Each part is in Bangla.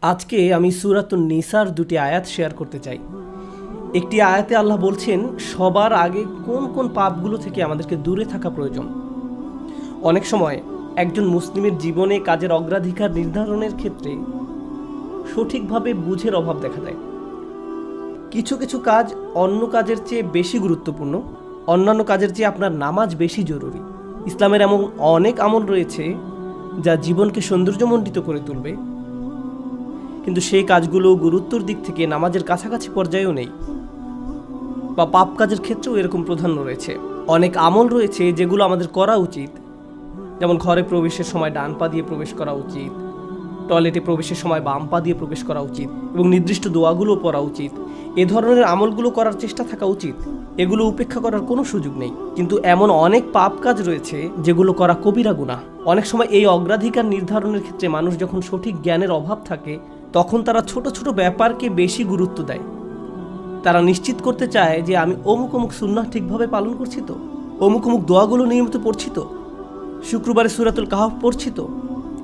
আজকে আমি সূরাতুন নিসার দুটি আয়াত শেয়ার করতে চাই। একটি আয়াতে আল্লাহ বলছেন সবার আগে কোন কোন পাপগুলো থেকে আমাদেরকে দূরে থাকা প্রয়োজন। অনেক সময় একজন মুসলিমের জীবনে কাজের অগ্রাধিকার নির্ধারণের ক্ষেত্রে সঠিকভাবে বুঝের অভাব দেখা যায়। কিছু কিছু কাজ অন্য কাজের চেয়ে বেশি গুরুত্বপূর্ণ, অন্যান্য কাজের চেয়ে আপনার নামাজ বেশি জরুরি। ইসলামের এমন অনেক আমল রয়েছে যা জীবনকে সৌন্দর্যমণ্ডিত করে তুলবে, কিন্তু সেই কাজগুলো গুরুত্বর দিক থেকে নামাজের কাছাকাছি পর্যায়েও নেই, বা পাপ কাজের ক্ষেত্রেও এরকম প্রাধান্য রয়েছে। অনেক আমল রয়েছে যেগুলো আমাদের করা উচিত, যেমন ঘরে প্রবেশের সময় ডান পা দিয়ে প্রবেশ করা উচিত, টয়লেটে প্রবেশের সময় বাম পা দিয়ে প্রবেশ করা উচিত, এবং নির্দিষ্ট দোয়াগুলো পড়া উচিত। এ ধরনের আমলগুলো করার চেষ্টা থাকা উচিত, এগুলো উপেক্ষা করার কোনো সুযোগ নেই। কিন্তু এমন অনেক পাপ কাজ রয়েছে যেগুলো করা কবিরা গুনাহ। অনেক সময় এই অগ্রাধিকার নির্ধারণের ক্ষেত্রে মানুষ যখন সঠিক জ্ঞানের অভাব থাকে, তখন তারা ছোট ছোট ব্যাপারকে বেশি গুরুত্ব দেয়। তারা নিশ্চিত করতে চায় যে আমি অমুক অমুক সুন্নাহ ঠিকভাবে পালন করছি তো, অমুক অমুক দোয়াগুলো নিয়মিত পড়ছি তো, শুক্রবারে সূরাতুল কাহফ পড়ছি তো,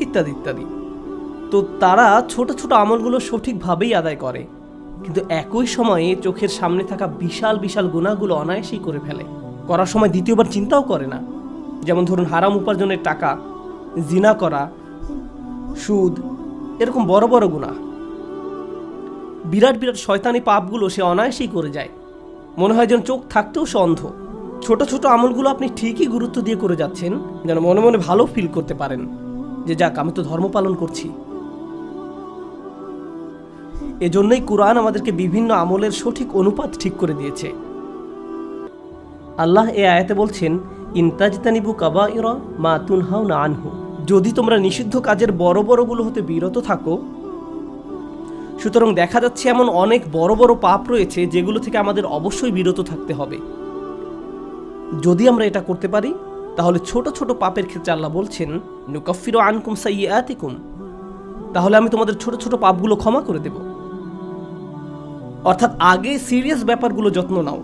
ইত্যাদি ইত্যাদি। তো তারা ছোট ছোট আমলগুলো সঠিকভাবেই আদায় করে, কিন্তু একই সময়ে চোখের সামনে থাকা বিশাল বিশাল গুনাহগুলো অনায়াসেই করে ফেলে। করার সময় দ্বিতীয়বার চিন্তাও করে না। যেমন ধরুন হারাম উপার্জনের টাকা, জিনা করা, সুদ, এরকম বড় বড় গুনাহ, বিরাট বিরাট শয়তানি পাপগুলো সে অনায়াসেই করে যায়। মনে হয় যেন চোখ থাকতেও সে অন্ধ। ছোট ছোট আমলগুলো আপনি ঠিকই গুরুত্ব দিয়ে করে যাচ্ছেন, যেন মনে মনে ভালো ফিল করতে পারেন যে যাক, আমি তো ধর্ম পালন করছি। এজন্যই কুরআন আমাদেরকে বিভিন্ন আমলের সঠিক অনুপাত ঠিক করে দিয়েছে। আল্লাহ এই আয়াতে বলছেন, ইনতাজতানিবু কাবাইরা মা তুনহাউনা আনহু, যদি তোমরা নিষিদ্ধ কাজের বড় বড়গুলো হতে বিরত থাকো। সুতরাং দেখা যাচ্ছে এমন অনেক বড় বড় পাপ রয়েছে যেগুলো থেকে আমাদের অবশ্যই বিরত থাকতে হবে। যদি আমরা এটা করতে পারি, তাহলে ছোট ছোট পাপের ক্ষেত্রে আল্লাহ বলছেন, নুকাফিরু আনকুম সাইয়্যাতিকুম, তাহলে আমি তোমাদের ছোট ছোট পাপগুলো ক্ষমা করে দেব। অর্থাৎ আগে সিরিয়াস ব্যাপারগুলো যত্ন নাও।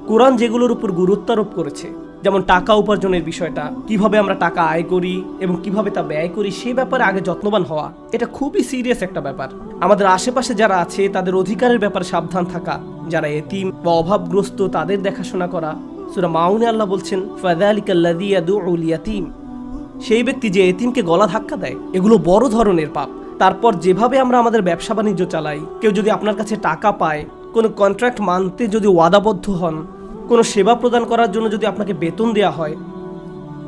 কোরআন যেগুলোর উপর গুরুত্ব আরোপ করেছে, যেমন টাকা উপার্জনের বিষয়টা, কিভাবে আমরা টাকা আয় করি এবং কিভাবে তা ব্যয় করি, সে ব্যাপারে আগে যত্নবান হওয়া, এটা খুবই সিরিয়াস একটা ব্যাপার। আমাদের আশেপাশে যারা আছে তাদের অধিকারের ব্যাপারে সাবধান থাকা, যারা এতিম বা অভাবগ্রস্ত তাদের দেখাশোনা করা। সূরা মাউনে আল্লাহ বলছেন, ফাযালিকাল্লাযী ইয়াদউল ইয়াতীম, সেই ব্যক্তি যে এতিমকে গলা ধাক্কা দেয়। এগুলো বড় ধরনের পাপ। তারপর যেভাবে আমরা আমাদের ব্যবসা বাণিজ্য চালাই, কেউ যদি আপনার কাছে টাকা পায়, কোনো কন্ট্রাক্ট মানতে যদি ওয়াদাবদ্ধ হন, কোনো সেবা প্রদান করার জন্য যদি আপনাকে বেতন দেওয়া হয়,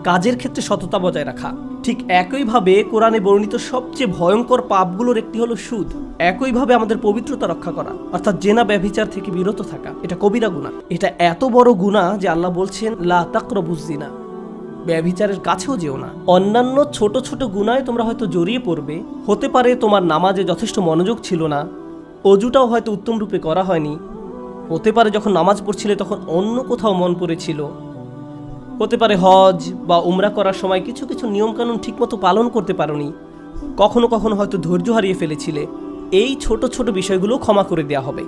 কাজের ক্ষেত্রে সততা বজায় রাখা। ঠিক একইভাবে কোরআনে বর্ণিত সবচেয়ে ভয়ঙ্কর পাপগুলোর একটি হলো সুদ। একইভাবে আমাদের পবিত্রতা রক্ষা করা, অর্থাৎ জেনা ব্যভিচার থেকে বিরত থাকা, এটা কবিরা গুনাহ। এটা এত বড় গুনাহ যে আল্লাহ বলছেন, লা তাকরাবুজ জিনা, ব্যভিচারের কাছেও যেও না। অন্যান্য ছোট ছোট গুনাহে তোমরা হয়তো জড়িয়ে পড়বে। হতে পারে তোমার নামাজে যথেষ্ট মনোযোগ ছিল না, অজুটাও হয়তো উত্তম রূপে করা হয়নি। হতে পারে যখন নামাজ পড়ছিলে তখন অন্য কোথাও মন পড়েছিল। হতে পারে হজ বা উমরা করার সময় কিছু কিছু নিয়মকানুন ঠিকমতো পালন করতে পারোনি। কখনো কখনো হয়তো ধৈর্য হারিয়ে ফেলেছিলে। এই ছোট ছোট বিষয়গুলো ক্ষমা করে দেওয়া হবে,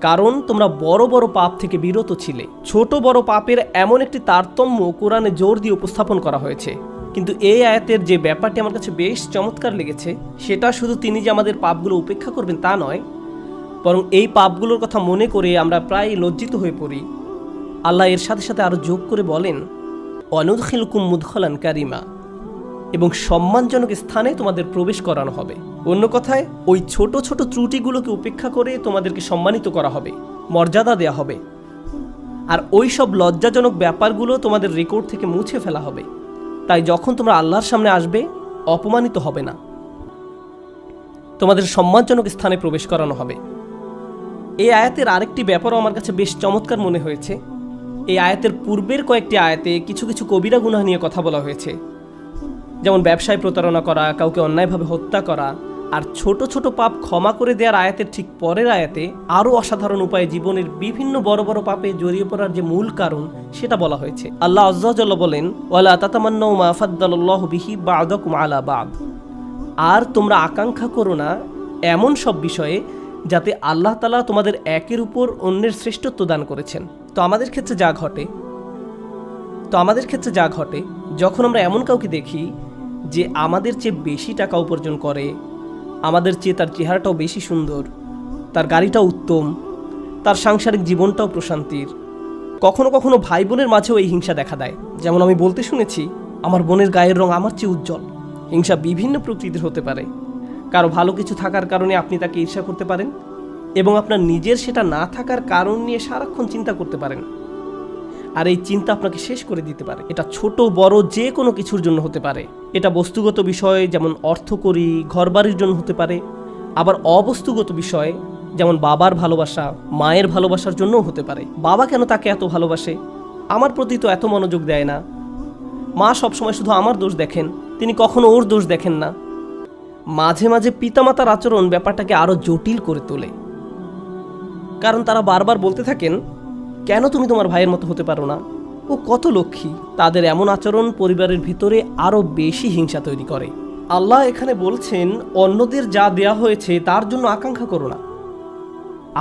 কারণ তোমরা বড় বড় পাপ থেকে বিরত ছিলে। ছোট বড় পাপের এমন একটি তারতম্য কোরআনে জোর দিয়ে উপস্থাপন করা হয়েছে। কিন্তু এই আয়াতের যে ব্যাপারটি আমার কাছে বেশ চমৎকার লেগেছে, সেটা শুধু তিনি যে আমাদের পাপগুলো উপেক্ষা করবেন তা নয়, বরং এই পাপগুলোর কথা মনে করে আমরা প্রায় লজ্জিত হয়ে পড়ি। আল্লাহ এর সাথে সাথে আরো যোগ করে বলেন, অনুদখিলকুম মুদখলান কারিমা, এবং সম্মানজনক স্থানে তোমাদের প্রবেশ করানো হবে। অন্য কথায়, ওই ছোট ছোট ত্রুটিগুলোকে উপেক্ষা করে তোমাদেরকে সম্মানিত করা হবে, মর্যাদা দেয়া হবে। আর ওই সব লজ্জাজনক ব্যাপারগুলো তোমাদের রেকর্ড থেকে মুছে ফেলা হবে। তাই যখন তোমরা আল্লাহর সামনে আসবে, অপমানিত হবে না, তোমাদের সম্মানজনক স্থানে প্রবেশ করানো হবে। এই আয়াতের আরেকটি ব্যাপারও আমার কাছে বেশ চমৎকার মনে হয়েছে। এই আয়াতের পূর্বের কয়েকটি আয়াতে কিছু কিছু কবিরা গুনাহ নিয়ে কথা বলা হয়েছে, যেমন ব্যবসায় প্রতারণা করা, কাউকে অন্যায়ভাবে হত্যা করা। আর ছোট ছোট পাপ ক্ষমা করে দেওয়ার আয়াতের ঠিক পরের আয়াতে আরও অসাধারণ উপায়ে জীবনের বিভিন্ন বড় বড় পাপে জড়িয়ে পড়ার যে মূল কারণ সেটা বলা হয়েছে। আল্লাহ আযজা ওয়া জাল্লা বলেন, ওয়ালা তাতামান্নাউ মা ফাদ্দালাল্লাহু বিহি বা'দাকুম আলা বা'দ, আর তোমরা আকাঙ্ক্ষা করো না এমন সব বিষয়ে যাতে আল্লাহ তাআলা তোমাদের একের উপর অন্যের শ্রেষ্ঠত্ব দান করেছেন। তো আমাদের ক্ষেত্রে যা ঘটে যখন আমরা এমন কাউকে দেখি যে আমাদের চেয়ে বেশি টাকা উপার্জন করে, আমাদের চেয়ে তার চেহারাটাও বেশি সুন্দর, তার গাড়িটাও উত্তম, তার সাংসারিক জীবনটাও প্রশান্তির। কখনো কখনো ভাই বোনের মাঝেও এই হিংসা দেখা দেয়। যেমন আমি বলতে শুনেছি, আমার বোনের গায়ের রং আমার চেয়ে উজ্জ্বল। হিংসা বিভিন্ন প্রকৃতির হতে পারে। কারো ভালো কিছু থাকার কারণে আপনি তাকে ঈর্ষা করতে পারেন, এবং আপনার নিজের সেটা না থাকার কারণ নিয়ে সারাক্ষণ চিন্তা করতে পারেন। আর এই চিন্তা আপনাকে শেষ করে দিতে পারে। এটা ছোট বড় যে কোনো কিছুর জন্য হতে পারে। এটা বস্তুগত বিষয়, যেমন অর্থকড়ি, ঘরবাড়ির জন্য হতে পারে। আবার অবস্তুগত বিষয়, যেমন বাবার ভালোবাসা, মায়ের ভালোবাসার জন্যও হতে পারে। বাবা কেন তাকে এত ভালোবাসে, আমার প্রতি তো এত মনোযোগ দেয় না। মা সবসময় শুধু আমার দোষ দেখেন, তিনি কখনো ওর দোষ দেখেন না। মাঝে মাঝে পিতামাতার আচরণ ব্যাপারটাকে আরও জটিল করে তোলে, কারণ তারা বারবার বলতে থাকেন, কেন তুমি তোমার ভাইয়ের মতো হতে পারো না, ও কত লক্ষ্মী। তাদের এমন আচরণ পরিবারের ভিতরে আরও বেশি হিংসা তৈরি করে। আল্লাহ এখানে বলছেন, অন্যদের যা দেয়া হয়েছে তার জন্য আকাঙ্ক্ষা করো না।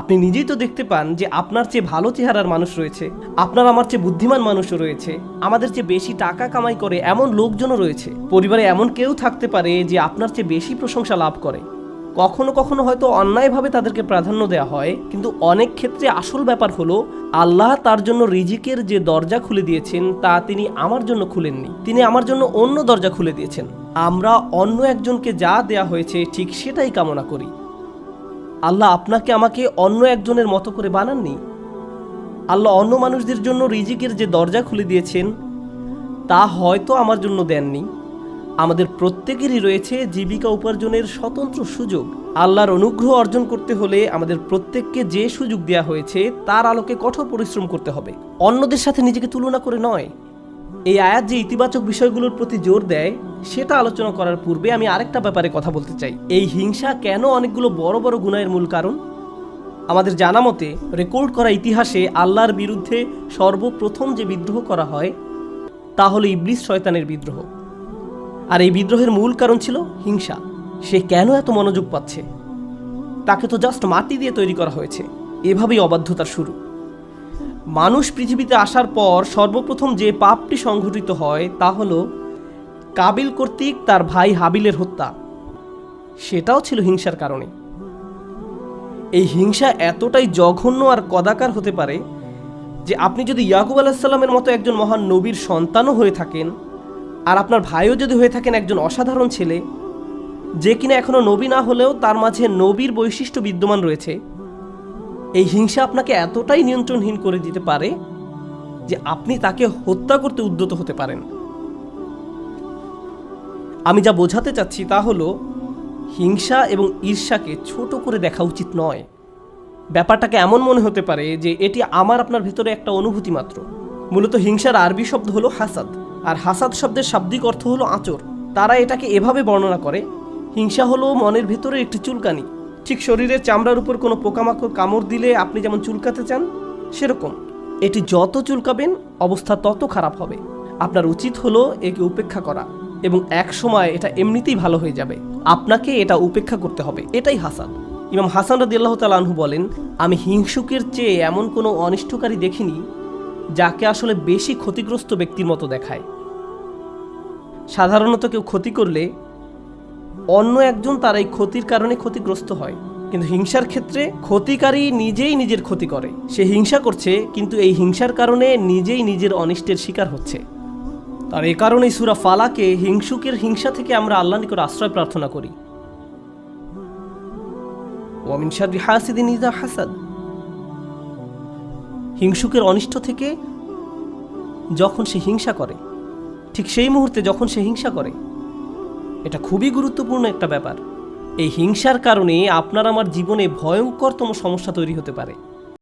আপনি নিজেই তো দেখতে পান যে আপনার চেয়ে ভালো চেহারার মানুষ রয়েছে, আপনার আমার চেয়ে বুদ্ধিমান মানুষও রয়েছে, আমাদের চেয়ে বেশি টাকা কামাই করে এমন লোকজনও রয়েছে। পরিবারে এমন কেউ থাকতে পারে যে আপনার চেয়ে বেশি প্রশংসা লাভ করে। কখনো কখনো হয়তো অন্যায়ভাবে তাদেরকে প্রাধান্য দেওয়া হয়, কিন্তু অনেক ক্ষেত্রে আসল ব্যাপার হলো, আল্লাহ তার জন্য রিজিকের যে দরজা খুলে দিয়েছেন তা তিনি আমার জন্য খুলেননি, তিনি আমার জন্য অন্য দরজা খুলে দিয়েছেন। আমরা অন্য একজনকে যা দেয়া হয়েছে ঠিক সেটাই কামনা করি। আল্লাহ আপনাকে আমাকে অন্য একজনের মতো করে বানাননি। আল্লাহ অন্য মানুষদের জন্য রিজিকের যে দরজা খুলে দিয়েছেন তা হয়তো আমার জন্য দেননি। আমাদের প্রত্যেকেরই রয়েছে জীবিকা উপার্জনের স্বতন্ত্র সুযোগ। আল্লাহর অনুগ্রহ অর্জন করতে হলে আমাদের প্রত্যেককে যে সুযোগ দেওয়া হয়েছে তার আলোকে কঠোর পরিশ্রম করতে হবে, অন্যদের সাথে নিজেকে তুলনা করে নয়। এই আয়াত যে ইতিবাচক বিষয়গুলোর প্রতি জোর দেয় সেটা আলোচনা করার পূর্বে আমি আরেকটা ব্যাপারে কথা বলতে চাই। এই হিংসা কেন অনেকগুলো বড় বড় গুনাহের মূল কারণ? আমাদের জানা মতে রেকর্ড করা ইতিহাসে আল্লাহর বিরুদ্ধে সর্বপ্রথম যে বিদ্রোহ করা হয় তা হলো ইবলিস শয়তানের বিদ্রোহ। আর এই বিদ্রোহের মূল কারণ ছিল হিংসা। সে কেন এত মনোযোগ পাচ্ছে? তাকে তো জাস্ট মাটি দিয়ে তৈরি করা হয়েছে। এভাবেই অবাধ্যতার শুরু। মানুষ পৃথিবীতে আসার পর সর্বপ্রথম যে পাপটি সংঘটিত হয় তা হলো কাবিল কর্তৃক তার ভাই হাবিলের হত্যা। সেটাও ছিল হিংসার কারণে। এই হিংসা এতটাই জঘন্য আর কদাকার হতে পারে যে আপনি যদি ইয়াকুব আলাইহিস সালামের মতো একজন মহান নবীর সন্তানও হয়ে থাকেন, আর আপনার ভাইও যদি হয়ে থাকেন একজন অসাধারণ ছেলে, যে কিনা এখনো নবী না হলেও তার মাঝে নবীর বৈশিষ্ট্য বিদ্যমান রয়েছে, এই হিংসা আপনাকে এতটাই নিয়ন্ত্রণহীন করে দিতে পারে যে আপনি তাকে হত্যা করতে উদ্যত হতে পারেন। আমি যা বোঝাতে চাচ্ছি তা হলো, হিংসা এবং ঈর্ষাকে ছোট করে দেখা উচিত নয়। ব্যাপারটাকে এমন মনে হতে পারে যে এটি আমার আপনার ভিতরে একটা অনুভূতি মাত্র। মূলত হিংসার আরবি শব্দ হলো হাসাদ, আর হাসাদ শব্দের শাব্দিক অর্থ হলো আঁচড়। তারা এটাকে এভাবে বর্ণনা করে, হিংসা হলো মনের ভিতরে একটি চুলকানি। ঠিক শরীরের চামড়ার উপর কোনো পোকামাকড় কামড় দিলে আপনি যেমন চুলকাতে চান, সেরকম এটি যত চুলকাবেন অবস্থা তত খারাপ হবে। আপনার উচিত হলো একে উপেক্ষা করা, এবং এক সময় এটা এমনিতেই ভালো হয়ে যাবে। আপনাকে এটা উপেক্ষা করতে হবে, এটাই হাসাদ। ইমাম হাসান রাদিয়াল্লাহু তাআলা আনহু বলেন, আমি হিংসুকের চেয়ে এমন কোনো অনিষ্টকারী দেখিনি যাকে আসলে বেশি ক্ষতিগ্রস্ত ব্যক্তির মতো দেখায়। সাধারণত কেউ ক্ষতি করলে অন্য একজন তার এই ক্ষতির কারণে ক্ষতিগ্রস্ত হয়, কিন্তু হিংসার ক্ষেত্রে ক্ষতিকারী নিজেই নিজের ক্ষতি করে। সে হিংসা করছে, কিন্তু এই হিংসার কারণে নিজেই নিজের অনিষ্টের শিকার হচ্ছে। আর এ কারণেই সূরা ফালাকে হিংসুকের হিংসা থেকে আমরা আল্লাহর নিকট আশ্রয় প্রার্থনা করি। ওয়া মিন শাররি হাসিদিন ইযা হাসাদ। হিংসুকের অনিষ্ট থেকে যখন সে হিংসা করে, ঠিক সেই মুহূর্তে যখন সে হিংসা করে, এটা খুবই গুরুত্বপূর্ণ একটা ব্যাপার। এই হিংসার কারণে আপনার আমার জীবনে ভয়ঙ্করতম সমস্যা তৈরি হতে পারে।